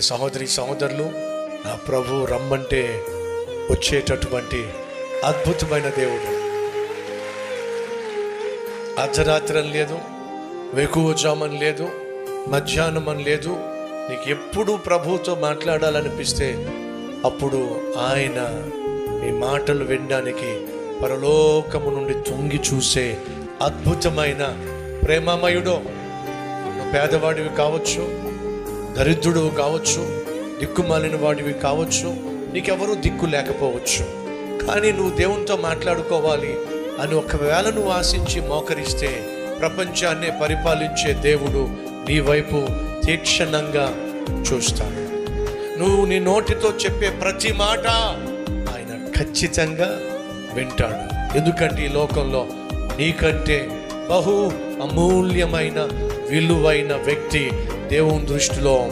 సహోదరి సహోదరులు, నా ప్రభు రమ్మంటే వచ్చేటటువంటి అద్భుతమైన దేవుడు. అర్ధరాత్రం లేదు, వేకువజామని లేదు, మధ్యాహ్నం అని లేదు. నీకు ఎప్పుడు ప్రభువుతో మాట్లాడాలనిపిస్తే అప్పుడు ఆయన నీ మాటలు వినడానికి పరలోకము నుండి తొంగి చూసే అద్భుతమైన ప్రేమమయుడో. నువ్వు పేదవాడివి కావచ్చు, దరిద్రుడు కావచ్చు, దిక్కుమాలిన వాడివి కావచ్చు, నీకెవరూ దిక్కు లేకపోవచ్చు. కానీ నువ్వు దేవునితో మాట్లాడుకోవాలి అని ఒకవేళ నువ్వు ఆశించి మోకరిస్తే ప్రపంచాన్నే పరిపాలించే దేవుడు నీ వైపు తీక్షణంగా చూస్తాడు. నువ్వు నీ నోటితో చెప్పే ప్రతి మాట ఆయన ఖచ్చితంగా వింటాడు. ఎందుకంటే ఈ లోకంలో నీకంటే బహు అమూల్యమైన విలువైన వ్యక్తి దేవుని దృష్టిలో